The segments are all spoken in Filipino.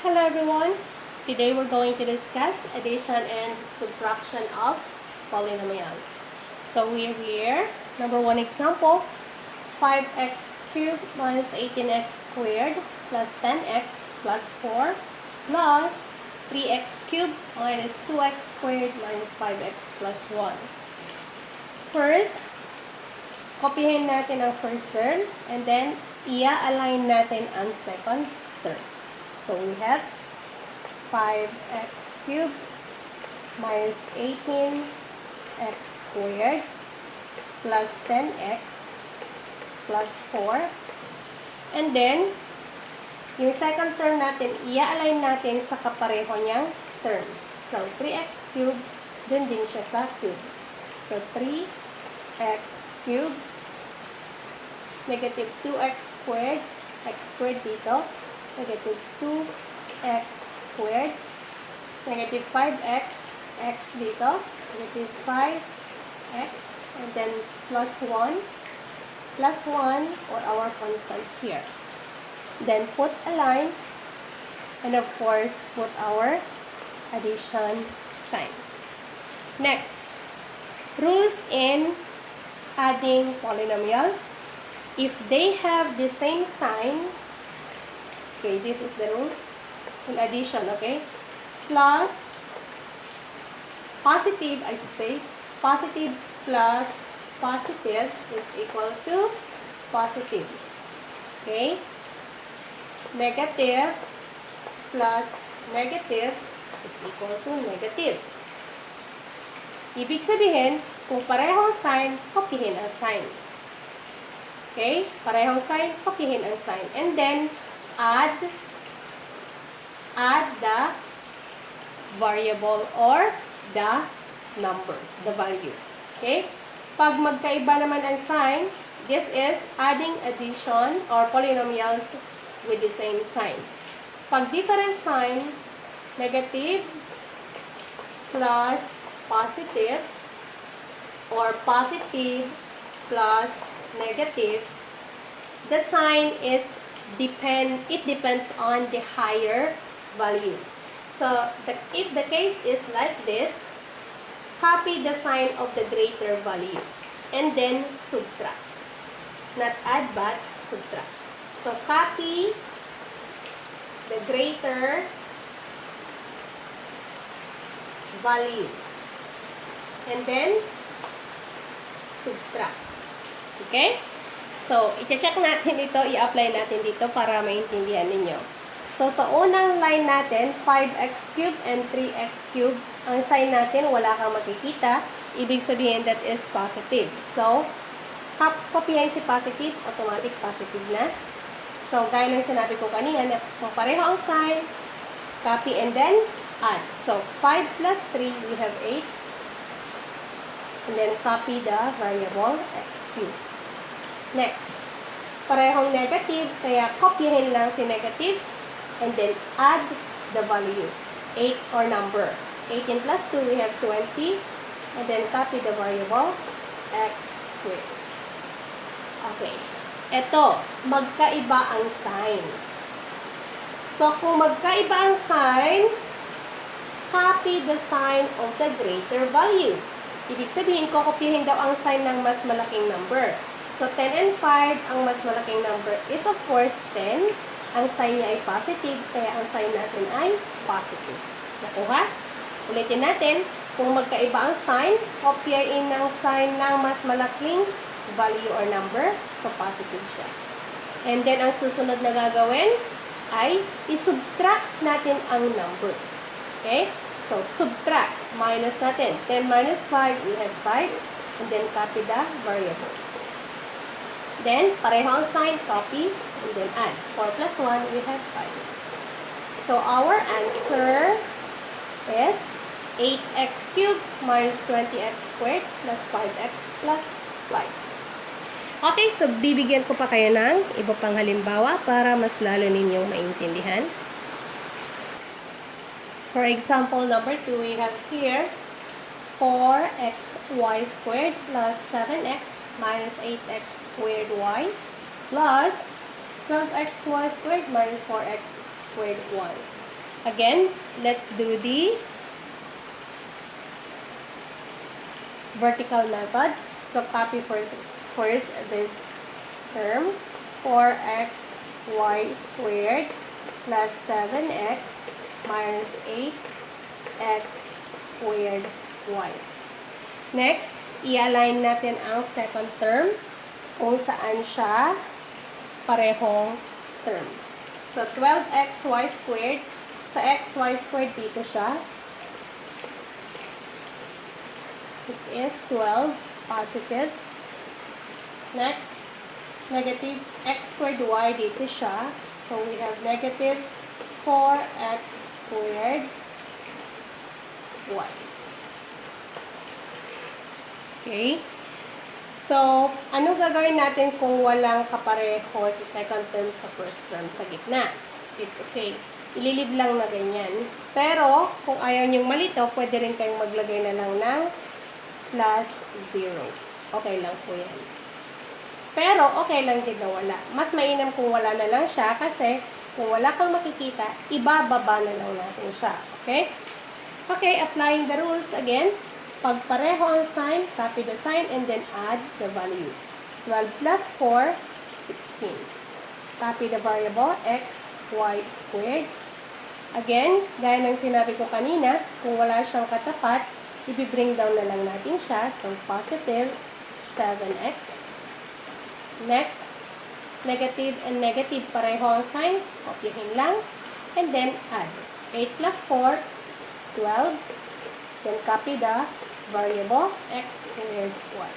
Hello everyone! Today we're going to discuss addition and subtraction of polynomials. So we're here, number one example, 5x cubed minus 18x squared plus 10x plus 4 plus 3x cubed minus 2x squared minus 5x plus 1. First, kopyahin natin ang first term and then i-align natin ang second term. So we have 5x cubed minus 18x squared plus 10x plus 4. And then, yung second term natin, i-align natin sa kapareho niyang term. So, 3x cubed, dun din siya sa cube. So, 3x cubed, negative 2x squared, x squared dito, negative 2x squared, negative 5x, x dito, negative 5x, and then plus 1 or our constant here. Then put a line, and of course, put our addition sign. Next, rules in adding polynomials. If they have the same sign, okay, this is the rules in addition, okay? Plus, positive, I should say, positive plus positive is equal to positive. Okay? Negative plus negative is equal to negative. Ibig sabihin, kung parehong sign, kopyahin ang sign. Okay? Parehong sign, kopyahin ang sign. And then, add the variable or the numbers, the value. Okay? Pag magkaiba naman ang sign, this is adding addition or polynomials with the same sign. Pag different sign, negative plus positive or positive plus negative, the sign is it depends on the higher value. So, if the case is like this, copy the sign of the greater value and then subtract. Not add but subtract. So, copy the greater value and then subtract. Okay? So, i-check natin ito, i-apply natin dito para maintindihan ninyo. So, sa unang line natin, 5x cubed and 3x cubed, ang sign natin, wala kang makikita. Ibig sabihin, that is positive. So, kopyahin si positive, automatic positive na. So, gaya ng sinabi ko kanina, kung pareho ang sign, copy and then add. So, 5 plus 3, we have 8. And then, copy the variable x cubed. Next, parehong negative, kaya kopyahin lang si negative, and then add the value, 8 or number. 18 plus 2, we have 20, and then copy the variable x squared. Okay, eto, magkaiba ang sign. So, kung magkaiba ang sign, copy the sign of the greater value. Ibig sabihin, kokopyahin daw ang sign ng mas malaking number. So, 10 and 5, ang mas malaking number is of course 10. Ang sign niya ay positive, kaya ang sign natin ay positive. Nakuha? Ulitin natin, kung magkaiba ang sign, kopyain ng sign ng mas malaking value or number, so positive siya. And then, ang susunod na gagawin ay isubtract natin ang numbers. Okay? So, subtract. Minus natin. 10 minus 5, we have 5. And then, copy the variable. Then, pareho ang sign, copy, and then add. 4 plus 1, we have 5. So, our answer is 8x cubed minus 20x squared plus 5x plus 5. Okay, so bibigyan ko pa kayo ng iba pang halimbawa para mas lalo ninyong maintindihan. For example, number 2, we have here 4xy squared plus 7x minus 8x squared y plus 12xy squared minus 4x squared y. Again, let's do the vertical method. So copy first this term, 4x y squared plus 7x minus 8x squared y. Next, i-align natin ang second term kung saan siya parehong term. So 12xy squared, sa xy squared dito siya. This is 12 positive. Next, negative x squared y dito siya. So we have negative 4x squared y. Okay? So, ano gagawin natin kung walang kapareho sa second term sa first term sa gitna? It's okay. Ililib lang na ganyan. Pero, kung ayaw nyong malito, pwede rin kayong maglagay na lang ng plus 0. Okay lang po yan. Pero, okay lang din na wala. Mas mainam kung wala na lang siya kasi kung wala kang makikita, ibababa na lang natin siya. Okay? Okay, applying the rules again. Pag pareho ang sign, copy the sign and then add the value. 12 plus 4, 16. Copy the variable x, y squared. Again, gaya ng sinabi ko kanina, kung wala siyang katapat, i-bring down na lang natin siya. So, positive 7x. Next, negative and negative pareho ang sign. Kopyahin lang. And then, add. 8 plus 4, 12. Then, copy the variable x squared y.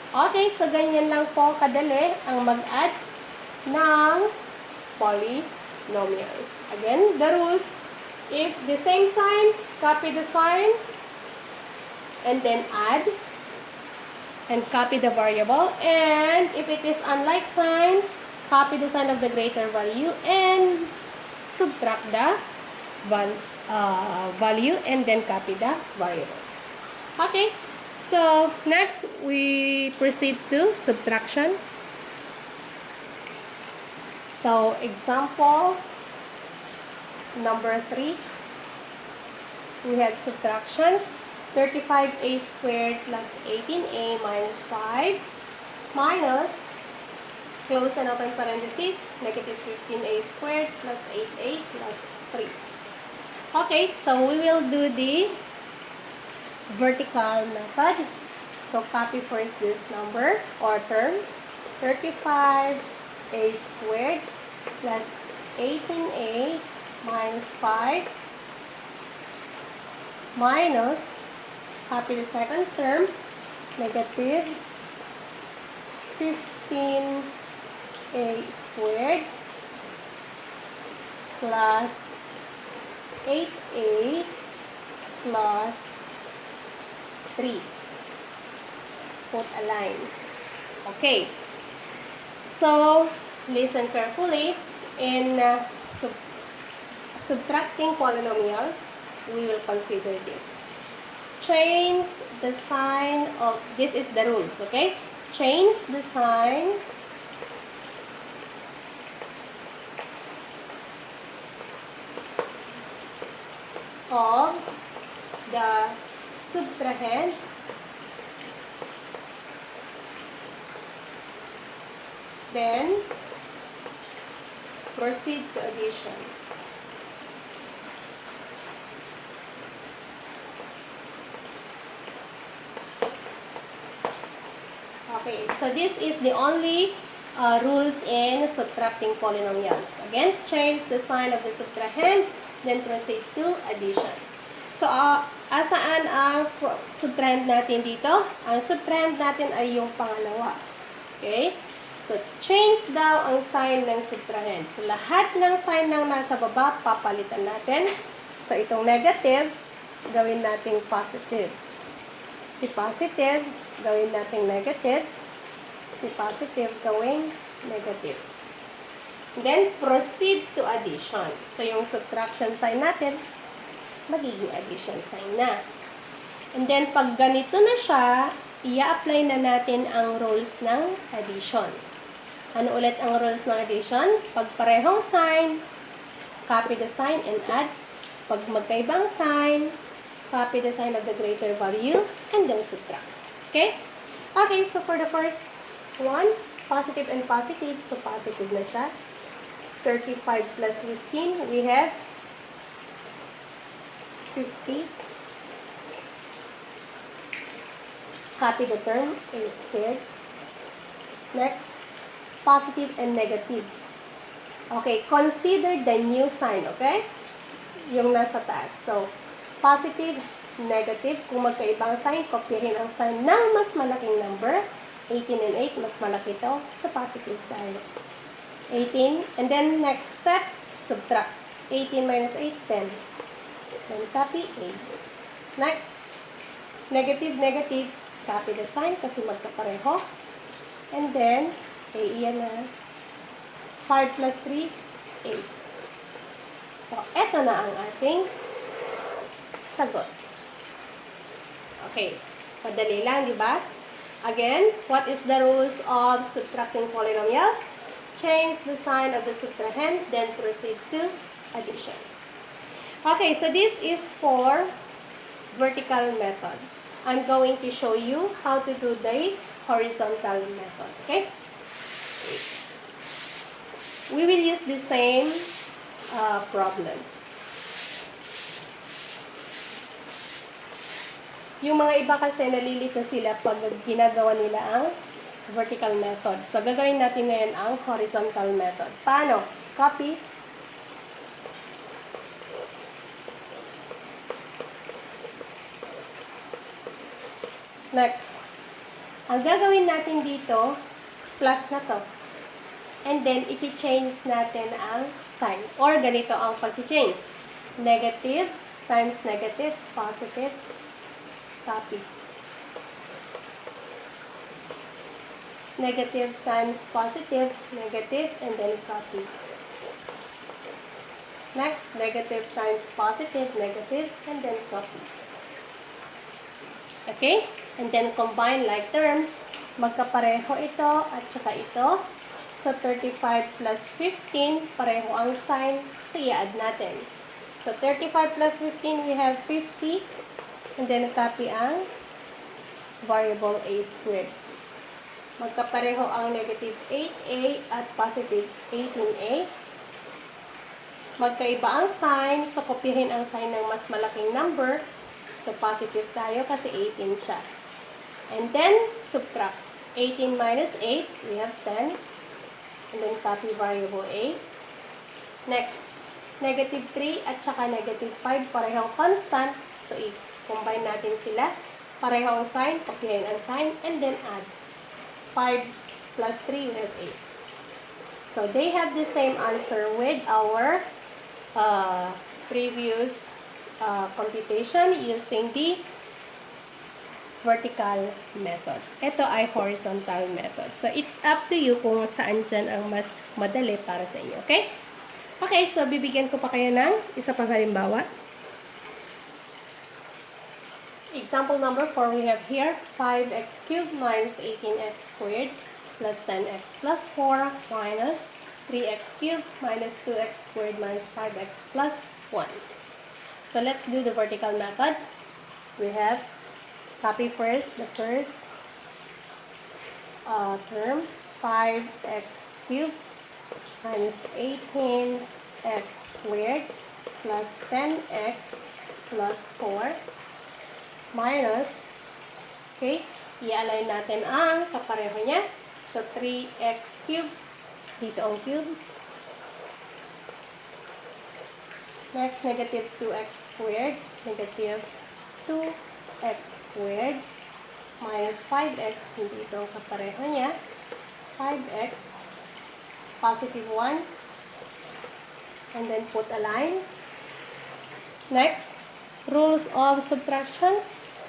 Okay, so ganyan lang po kadali ang mag-add ng polynomials. Again, the rules, if the same sign, copy the sign, and then add, and copy the variable. And if it is unlike sign, copy the sign of the greater value, and subtract the value, and then copy the variable. Okay, so next we proceed to subtraction. So example number 3, we have subtraction. 35a squared plus 18a minus 5 minus, close and open parentheses, negative 15a squared plus 8a plus 3. Okay, so we will do the vertical method. So copy first this number or term, 35a squared plus 18a minus 5 minus, copy the second term, negative 15a squared plus 8a plus 3. Put a line. Okay. So, listen carefully. In subtracting polynomials, we will consider this. Change the sign of, this is the rules, okay? Change the sign of the subtrahend then proceed to addition. Okay, so this is the only rules in subtracting polynomials. Again, change the sign of the subtrahend, then proceed to addition. So, asaan ang subtrahend natin dito? Ang subtrahend natin ay yung pangalawa. Okay? So, change daw ang sign ng subtrahend. So, lahat ng sign ng nasa baba, papalitan natin. So, itong negative, gawin nating positive. Si positive, gawin nating negative. Si positive, gawin negative. Then, proceed to addition. So, yung subtraction sign natin, magiging addition sign na. And then, pag ganito na siya, i-apply na natin ang rules ng addition. Ano ulit ang rules ng addition? Pag parehong sign, copy the sign and add Pag magkaibang sign, copy the sign of the greater value, and then subtract. Okay? Okay, so for the first one, positive and positive, so positive na siya. 35 plus 15, we have 50. Copy the term, a squared. Next, positive and negative. Okay, consider the new sign, okay? Yung nasa taas. So, positive, negative. Kung magkaibang sign, kopyahin ang sign ng mas malaking number. 18 and 8, mas malaki ito. So, positive tayo. 18. And then, next step, subtract. 18 minus 8, 10. Then, copy 8. Next, negative, negative. Copy the sign kasi magkapareho. And then, iyan na. 5 plus 3, 8. So, eto na ang ating sagot. Okay. Padali lang, di ba? Again, what is the rules of subtracting polynomials? Change the sign of the subtrahend, then proceed to addition. Okay, so this is for vertical method. I'm going to show you how to do the horizontal method. Okay? We will use the same problem. Yung mga iba kasi nalilito sila pag ginagawa nila ang vertical method. So, gagawin natin ngayon ang horizontal method. Paano? Copy. Next. Ang gagawin natin dito, plus na to. And then, iti-change natin ang sign. Or, ganito ang pag-change. Negative times negative, positive, copy. Negative times positive, negative, and then copy. Next, negative times positive, negative, and then copy. Okay? And then, combine like terms. Magkapareho ito at saka ito. So, 35 plus 15, pareho ang sign. So, i-add natin. So, 35 plus 15, we have 50. And then, copy ang variable a squared. Magkapareho ang negative 8a at positive 18a. Magkaiba ang sign. So, kopyahin ang sign ng mas malaking number. So, positive tayo kasi 18 siya. And then, subtract. 18 minus 8, we have 10. And then, copy variable a. Next, negative 3 at saka negative 5, parehong constant. So, i-combine natin sila. Parehong sign, kopyahin ang sign, and then add. 5 plus 3, we have 8. So, they have the same answer with our previous computation using the vertical method. Ito ay horizontal method. So, it's up to you kung saan dyan ang mas madali para sa inyo. Okay? Okay, so bibigyan ko pa kayo ng isa pang halimbawa. Example number 4, we have here 5x cubed minus 18x squared plus 10x plus 4 minus 3x cubed minus 2x squared minus 5x plus 1. So, let's do the vertical method. We have copy first the first term, 5x cubed minus 18x squared plus 10x plus 4 minus, okay, i-align natin ang kapareho niya. So, 3x cubed, dito ang cube. Next, negative 2x squared, negative 2x squared, minus 5x, dito ang kapareho niya. 5x, positive 1, and then put a line. Next, rules of subtraction.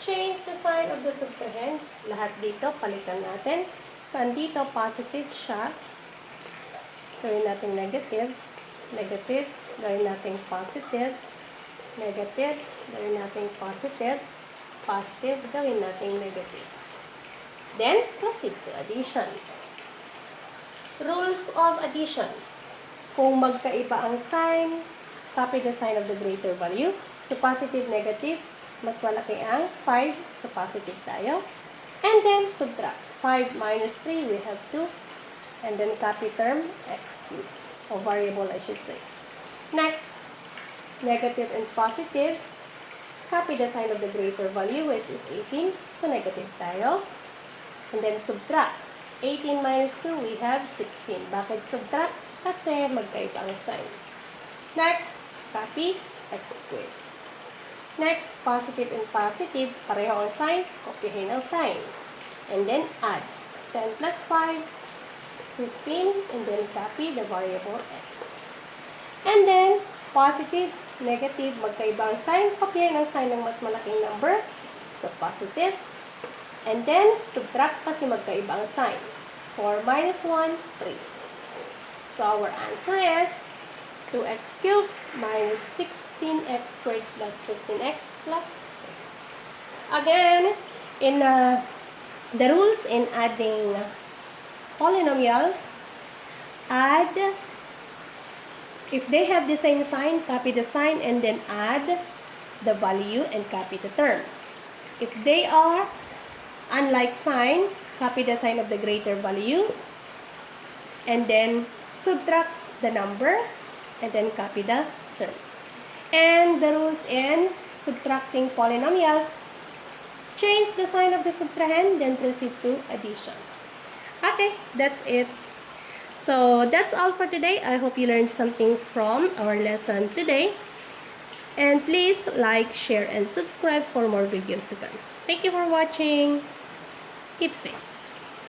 Change the sign of the subtrahend. Lahat dito, palitan natin. Saan dito, positive siya. Gawin natin negative. Negative. Gawin natin positive. Negative. Gawin natin positive. Positive. Gawin natin negative. Then, proceed to addition. Rules of addition. Kung magkaiba ang sign, copy the sign of the greater value. So, positive, negative, mas malaki ang 5. So, positive tayo. And then, subtract. 5 minus 3, we have 2. And then, copy term, x cubed. O variable, I should say. Next, negative and positive. Copy the sign of the greater value, which is 18. So, negative tayo. And then, subtract. 18 minus 2, we have 16. Bakit subtract? Kasi magkaiba ang sign. Next, copy, x squared. Next, positive and positive, pareho ang sign, kopyahin ang sign. And then, add. 10 plus 5, 15, and then copy the variable x. And then, positive, negative, magkaiba ang sign, kopyahin ang sign ng mas malaking number. So, positive. And then, subtract kasi magkaiba ang sign. 4 minus 1, 3. So, our answer is 2x cubed minus 16x squared plus 15x plus 3. Again, in the rules in adding polynomials, add, if they have the same sign, copy the sign and then add the value and copy the term. If they are unlike sign, copy the sign of the greater value and then subtract the number and then copy the term. And the rules in subtracting polynomials, change the sign of the subtrahend, then proceed to addition. Okay, that's it. So, that's all for today. I hope you learned something from our lesson today. And please like, share, and subscribe for more videos to come. Thank you for watching. Keep safe.